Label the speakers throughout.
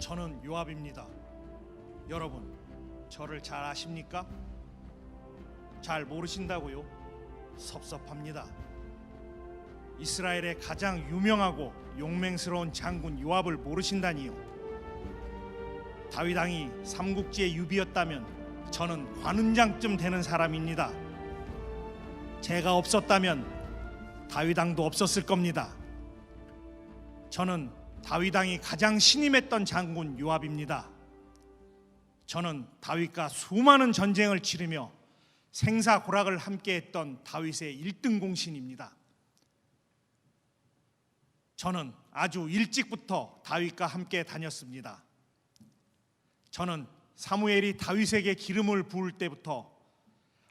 Speaker 1: 저는 요압입니다. 여러분, 저를 잘 아십니까? 잘 모르신다고요? 섭섭합니다. 이스라엘의 가장 유명하고 용맹스러운 장군 요압을 모르신다니요. 다윗 왕이 삼국지의 유비였다면 저는 관훈장쯤 되는 사람입니다. 제가 없었다면 다윗 왕도 없었을 겁니다. 저는 다윗 왕이 가장 신임했던 장군 요압입니다. 저는 다윗과 수많은 전쟁을 치르며 생사고락을 함께했던 다윗의 1등 공신입니다. 저는 아주 일찍부터 다윗과 함께 다녔습니다. 저는 사무엘이 다윗에게 기름을 부을 때부터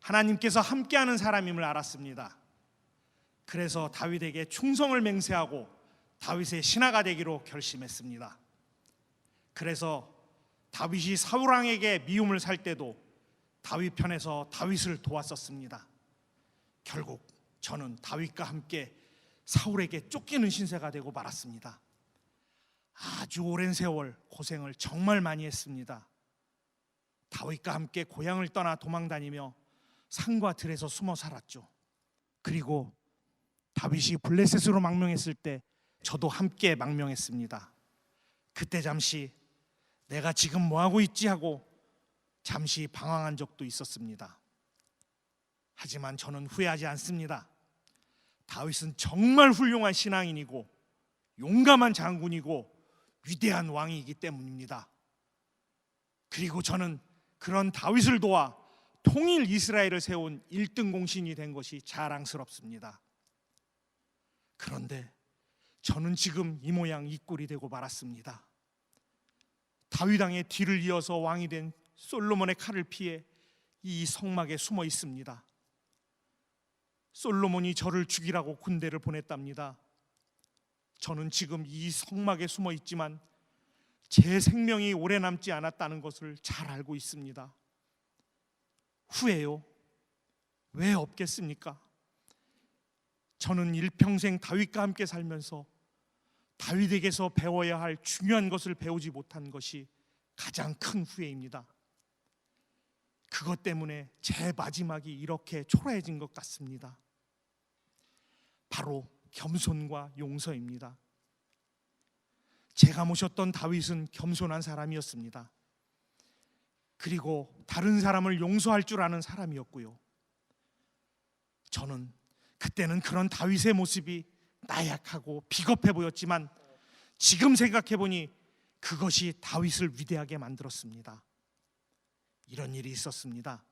Speaker 1: 하나님께서 함께하는 사람임을 알았습니다. 그래서 다윗에게 충성을 맹세하고 다윗의 신하가 되기로 결심했습니다. 그래서 다윗이 사울 왕에게 미움을 살 때도 다윗 편에서 다윗을 도왔었습니다. 결국 저는 다윗과 함께 사울에게 쫓기는 신세가 되고 말았습니다. 아주 오랜 세월 고생을 정말 많이 했습니다. 다윗과 함께 고향을 떠나 도망다니며 산과 들에서 숨어 살았죠. 그리고 다윗이 블레셋으로 망명했을 때 저도 함께 망명했습니다. 그때 잠시 내가 지금 뭐하고 있지 하고 잠시 방황한 적도 있었습니다. 하지만 저는 후회하지 않습니다. 다윗은 정말 훌륭한 신앙인이고 용감한 장군이고 위대한 왕이기 때문입니다. 그리고 저는 그런 다윗을 도와 통일 이스라엘을 세운 1등 공신이 된 것이 자랑스럽습니다. 그런데 저는 지금 이 모양 이 꼴이 되고 말았습니다. 다윗 왕의 뒤를 이어서 왕이 된 솔로몬의 칼을 피해 이 성막에 숨어 있습니다. 솔로몬이 저를 죽이라고 군대를 보냈답니다. 저는 지금 이 성막에 숨어 있지만 제 생명이 오래 남지 않았다는 것을 잘 알고 있습니다. 후회요? 왜 없겠습니까? 저는 일평생 다윗과 함께 살면서 다윗에게서 배워야 할 중요한 것을 배우지 못한 것이 가장 큰 후회입니다. 그것 때문에 제 마지막이 이렇게 초라해진 것 같습니다. 바로 겸손과 용서입니다. 제가 모셨던 다윗은 겸손한 사람이었습니다. 그리고 다른 사람을 용서할 줄 아는 사람이었고요. 저는 그때는 그런 다윗의 모습이 나약하고 비겁해 보였지만 지금 생각해보니 그것이 다윗을 위대하게 만들었습니다. 이런 일이 있었습니다.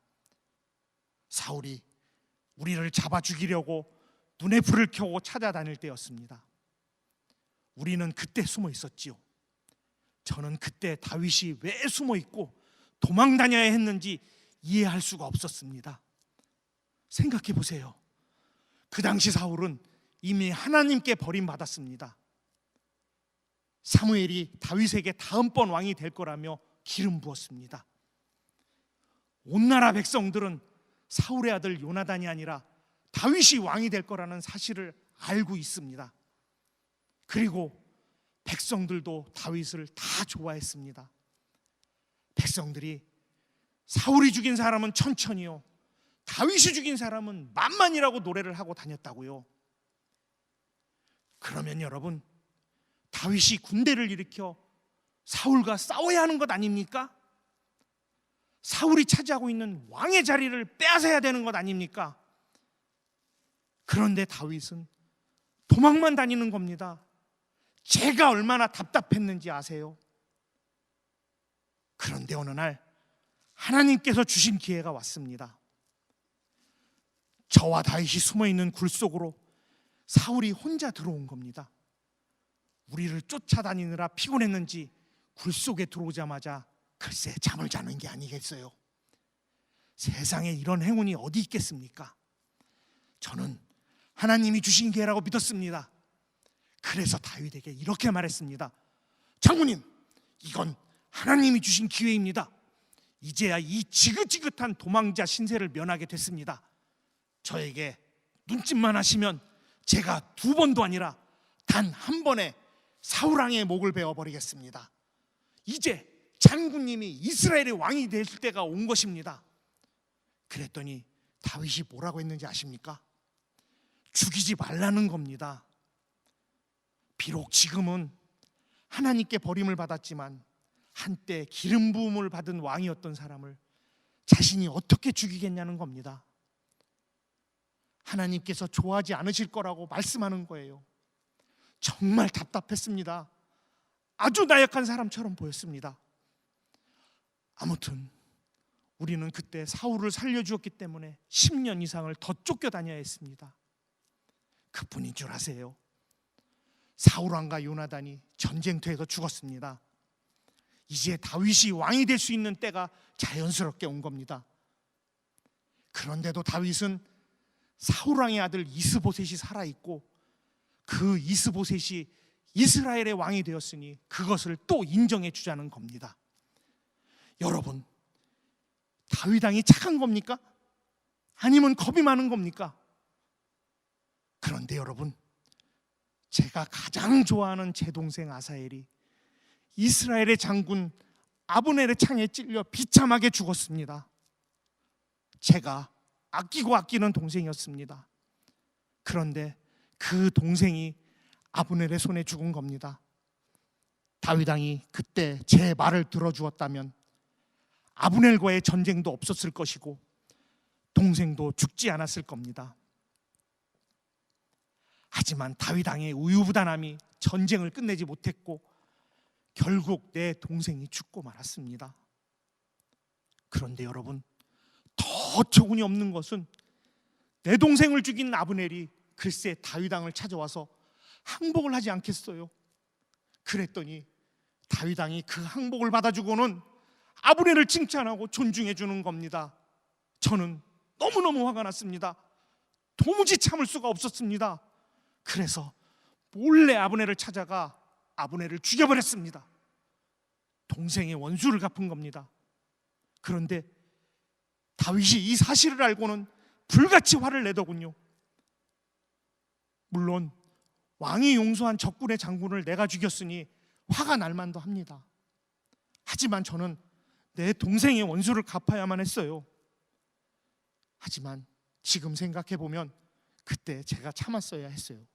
Speaker 1: 사울이 우리를 잡아 죽이려고 눈에 불을 켜고 찾아다닐 때였습니다. 우리는 그때 숨어 있었지요. 저는 그때 다윗이 왜 숨어 있고 도망 다녀야 했는지 이해할 수가 없었습니다. 생각해 보세요. 그 당시 사울은 이미 하나님께 버림받았습니다. 사무엘이 다윗에게 다음번 왕이 될 거라며 기름 부었습니다. 온 나라 백성들은 사울의 아들 요나단이 아니라 다윗이 왕이 될 거라는 사실을 알고 있습니다. 그리고 백성들도 다윗을 다 좋아했습니다. 백성들이 사울이 죽인 사람은 천천히요, 다윗이 죽인 사람은 만만이라고 노래를 하고 다녔다고요. 그러면 여러분, 다윗이 군대를 일으켜 사울과 싸워야 하는 것 아닙니까? 사울이 차지하고 있는 왕의 자리를 빼앗아야 되는 것 아닙니까? 그런데 다윗은 도망만 다니는 겁니다. 제가 얼마나 답답했는지 아세요? 그런데 어느 날 하나님께서 주신 기회가 왔습니다. 저와 다윗이 숨어있는 굴 속으로 사울이 혼자 들어온 겁니다. 우리를 쫓아다니느라 피곤했는지 굴 속에 들어오자마자 글쎄 잠을 자는 게 아니겠어요. 세상에 이런 행운이 어디 있겠습니까? 저는 하나님이 주신 기회라고 믿었습니다. 그래서 다윗에게 이렇게 말했습니다. 장군님, 이건 하나님이 주신 기회입니다. 이제야 이 지긋지긋한 도망자 신세를 면하게 됐습니다. 저에게 눈짓만 하시면 제가 2번도 아니라 단 1번에 사울왕의 목을 베어버리겠습니다. 이제 장군님이 이스라엘의 왕이 될 때가 온 것입니다. 그랬더니 다윗이 뭐라고 했는지 아십니까? 죽이지 말라는 겁니다. 비록 지금은 하나님께 버림을 받았지만 한때 기름 부음을 받은 왕이었던 사람을 자신이 어떻게 죽이겠냐는 겁니다. 하나님께서 좋아하지 않으실 거라고 말씀하는 거예요. 정말 답답했습니다. 아주 나약한 사람처럼 보였습니다. 아무튼 우리는 그때 사울을 살려주었기 때문에 10년 이상을 더 쫓겨다녀야 했습니다. 그뿐인 줄 아세요? 사울 왕과 요나단이 전쟁터에서 죽었습니다. 이제 다윗이 왕이 될 수 있는 때가 자연스럽게 온 겁니다. 그런데도 다윗은 사울 왕의 아들 이스보셋이 살아있고 그 이스보셋이 이스라엘의 왕이 되었으니 그것을 또 인정해 주자는 겁니다. 여러분, 다윗 왕이 착한 겁니까? 아니면 겁이 많은 겁니까? 그런데 여러분, 제가 가장 좋아하는 제 동생 아사엘이 이스라엘의 장군 아브넬의 창에 찔려 비참하게 죽었습니다. 제가 아끼고 아끼는 동생이었습니다. 그런데 그 동생이 아브넬의 손에 죽은 겁니다. 다윗 왕이 그때 제 말을 들어주었다면 아브넬과의 전쟁도 없었을 것이고 동생도 죽지 않았을 겁니다. 하지만 다윗 왕의 우유부단함이 전쟁을 끝내지 못했고 결국 내 동생이 죽고 말았습니다. 그런데 여러분, 더 조군이 없는 것은 내 동생을 죽인 아브넬이 글쎄 다윗 왕을 찾아와서 항복을 하지 않겠어요? 그랬더니 다윗 왕이 그 항복을 받아주고는 아브넬을 칭찬하고 존중해 주는 겁니다. 저는 너무너무 화가 났습니다. 도무지 참을 수가 없었습니다. 그래서 몰래 아브넬을 찾아가 아브넬을 죽여버렸습니다. 동생의 원수를 갚은 겁니다. 그런데 다윗이 이 사실을 알고는 불같이 화를 내더군요. 물론 왕이 용서한 적군의 장군을 내가 죽였으니 화가 날 만도 합니다. 하지만 저는 내 동생의 원수를 갚아야만 했어요. 하지만 지금 생각해보면 그때 제가 참았어야 했어요.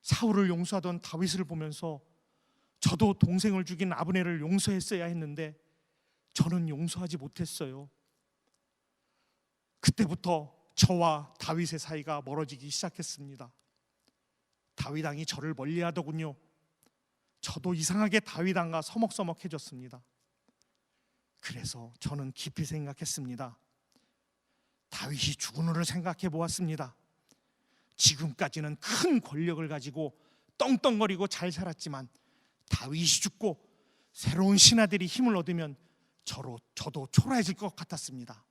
Speaker 1: 사울을 용서하던 다윗을 보면서 저도 동생을 죽인 아브넬을 용서했어야 했는데 저는 용서하지 못했어요. 그때부터 저와 다윗의 사이가 멀어지기 시작했습니다. 다윗 왕이 저를 멀리하더군요. 저도 이상하게 다윗 왕과 서먹서먹해졌습니다. 그래서 저는 깊이 생각했습니다. 다윗이 죽은 후를 생각해 보았습니다. 지금까지는 큰 권력을 가지고 떵떵거리고 잘 살았지만 다윗이 죽고 새로운 신하들이 힘을 얻으면 저도 초라해질 것 같았습니다.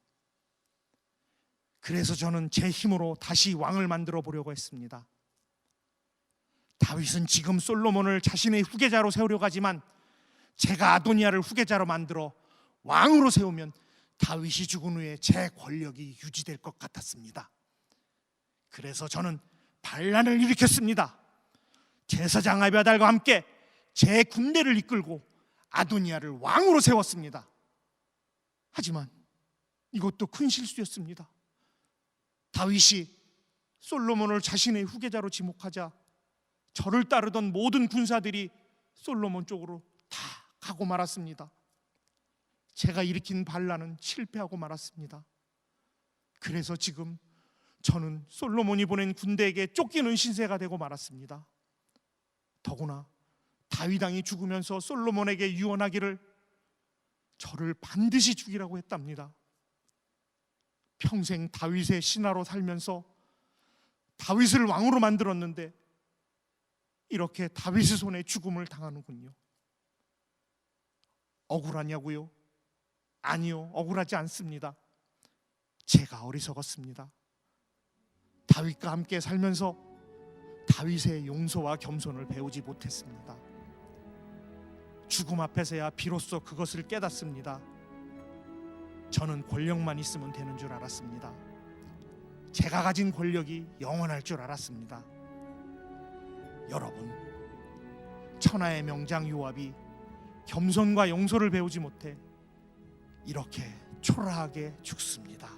Speaker 1: 그래서 저는 제 힘으로 다시 왕을 만들어 보려고 했습니다. 다윗은 지금 솔로몬을 자신의 후계자로 세우려고 하지만 제가 아도니아를 후계자로 만들어 왕으로 세우면 다윗이 죽은 후에 제 권력이 유지될 것 같았습니다. 그래서 저는 반란을 일으켰습니다. 제사장 아비아달과 함께 제 군대를 이끌고 아도니아를 왕으로 세웠습니다. 하지만 이것도 큰 실수였습니다. 다윗이 솔로몬을 자신의 후계자로 지목하자 저를 따르던 모든 군사들이 솔로몬 쪽으로 다 가고 말았습니다. 제가 일으킨 반란은 실패하고 말았습니다. 그래서 지금 저는 솔로몬이 보낸 군대에게 쫓기는 신세가 되고 말았습니다. 더구나 다윗 왕이 죽으면서 솔로몬에게 유언하기를 저를 반드시 죽이라고 했답니다. 평생 다윗의 신하로 살면서 다윗을 왕으로 만들었는데 이렇게 다윗의 손에 죽음을 당하는군요. 억울하냐고요? 아니요, 억울하지 않습니다. 제가 어리석었습니다. 다윗과 함께 살면서 다윗의 용서와 겸손을 배우지 못했습니다. 죽음 앞에서야 비로소 그것을 깨닫습니다. 저는 권력만 있으면 되는 줄 알았습니다. 제가 가진 권력이 영원할 줄 알았습니다. 여러분, 천하의 명장 요압이 겸손과 용서를 배우지 못해 이렇게 초라하게 죽습니다.